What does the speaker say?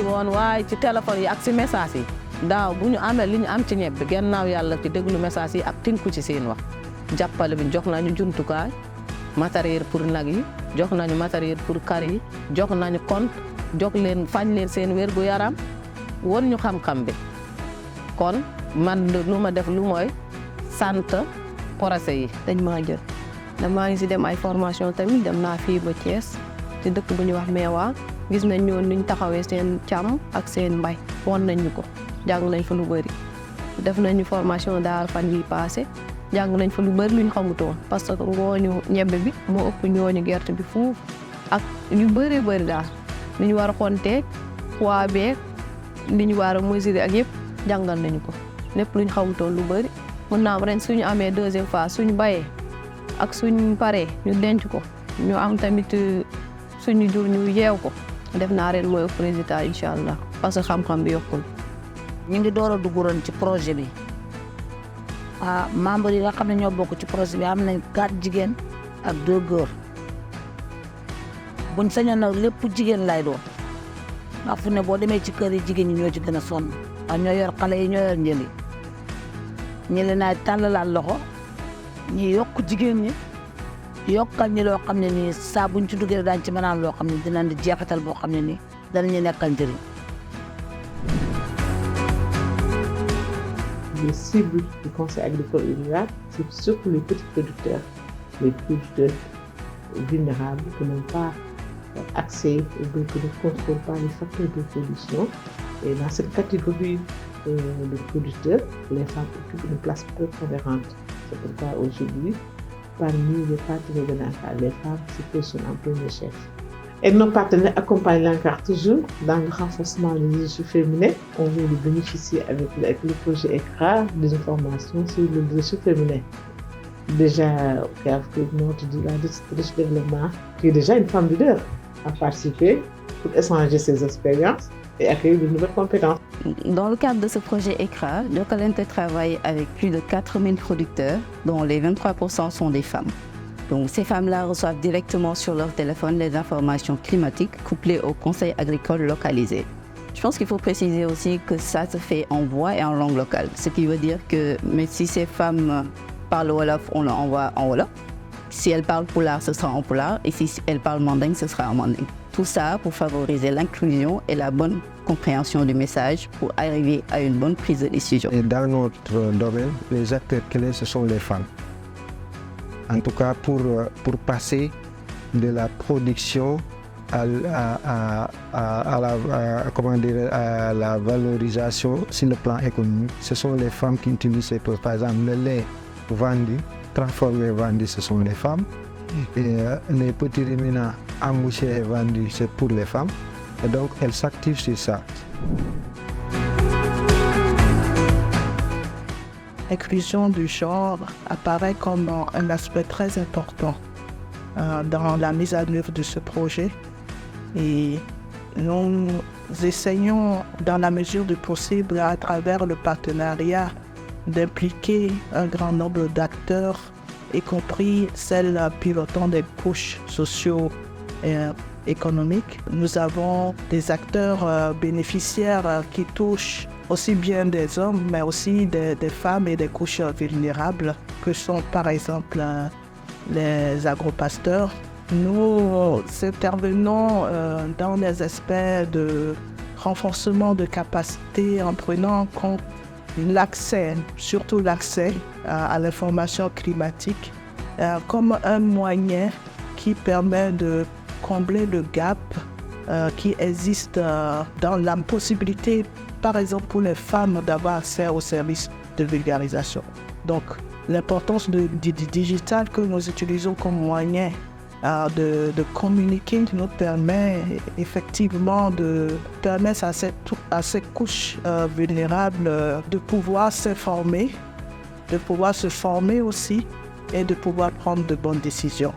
ci woon waaye ci téléphone yi ak ci message yi daaw bu ñu amee li ñu am ci ñebe gannaaw yàlla ci déglu message yi ak tinku ci seen wax jàppale bi jox nañu jumtukaay matériel pour nag yi jox nañu matériel pour kar yi jox nañu compte jox leen fañ leen seen wér gu yaram won ñu xam-xam bi kon man lu ma def lu mooy sant projet yi. dañ maa jël damaa ngi si dem ay formation tamit dem naa fii ba Thiès ci dëkk bu ñuy wax Meewa gis nañ ñoon nuñ taxawee seen càmm ak seen mbay won nañ ñu ko jàng nañ fa lu bëri def nañu formation daar fan yi passé jàng nañ fa lu bëri luñ xamutoon parce que ngooñu ñebbe bi moo ëpp ñooñu gerte bi fuuf ak ñu bëri bëri daal li ñu war a xonteeg poids beeg li ñu war a mesurer ak yëpp jàngal nañu ko lépp luñ xamutoon lu bëri mën naa am ren suñu amee deuxième fois suñu bayee ak suñ paree ñu denc ko ñu am tamit suñu jur ñu yeew ko def naa ren mooy ëpp résultat incha allah parce que xam-xam bi yokkul. ñu ngi door a dugg ren ci projet bi membre yi nga xam ne ñoo bokk ci projet bi am nañ 4 jigéen ak 2 góor buñ sañoon nag lépp jigéen lay doon ndax fu ne boo demee ci kër yi jigéen ñi ñoo ci gën a sonn ndax ñoo yor xale yi ñoo yor njël yi ñi leen ay tàllalaat loxo ñi yokk jigéen ñi yokkal ñi loo xam ne nii saa buñ ci duggee daañu ci mënaan loo xam ne dinañ di jeexital boo xam ne nii danañu nekkal njëriñ. Les cibles du Conseil agricole et rural, c'est surtout les petits producteurs vulnérables qui n'ont pas accès ou qui ne contrôlent pas les facteurs de production. Et dans cette catégorie de producteurs, les femmes occupent une place prépondérante. C'est pourquoi aujourd'hui, parmi les partenaires de l'ANCAR, les femmes se positionnent en premier chef. Et nos partenaires accompagnent l'ANCAR toujours dans le renforcement des leadership féminin. On veut bénéficier avec le projet ECRA des informations sur le leadership féminin. Déjà, notre directrice de développement, qui est déjà une femme leader, a participé pour échanger ses expériences et acquérir de nouvelles compétences. Dans le cadre de ce projet ECRA, Jokalante travaille avec plus de 4000 producteurs, dont les 23% sont des femmes. Donc ces femmes-là reçoivent directement sur leur téléphone les informations climatiques couplées au conseil agricole localisé. Je pense qu'il faut préciser aussi que ça se fait en voix et en langue locale, ce qui veut dire que mais si ces femmes parlent Wolof, on l'envoie en Wolof. Si elles parlent Pulaar, ce sera en Pulaar, et si elles parlent Manding, ce sera en Manding. Tout ça pour favoriser l'inclusion et la bonne compréhension du message pour arriver à une bonne prise de décision. Et dans notre domaine, les acteurs clés, ce sont les femmes. En tout cas, pour passer de la production à la valorisation sur le plan économique, ce sont les femmes qui utilisent ces produits. Par exemple, le lait vendu, transformé vendu, ce sont les femmes. Et les petits ruminants embouchés et vendus, c'est pour les femmes. Et donc, elles s'activent sur ça. L'inclusion du genre apparaît comme un aspect très important dans la mise en œuvre de ce projet. Et nous essayons, dans la mesure du possible, à travers le partenariat, d'impliquer un grand nombre d'acteurs, y compris celles pilotant des couches socio-économiques. Nous avons des acteurs bénéficiaires qui touchent aussi bien des hommes, mais aussi des femmes et des couches vulnérables, que sont par exemple les agropasteurs. Nous intervenons dans les aspects de renforcement de capacité en prenant en compte l'accès, surtout l'accès à l'information climatique, comme un moyen qui permet de combler le gap qui existe dans la possibilité, par exemple pour les femmes, d'avoir accès aux services de vulgarisation. Donc l'importance du digital que nous utilisons comme moyen de communiquer nous permet effectivement de permettre à ces couches vulnérables de pouvoir s'informer, de pouvoir se former aussi et de pouvoir prendre de bonnes décisions.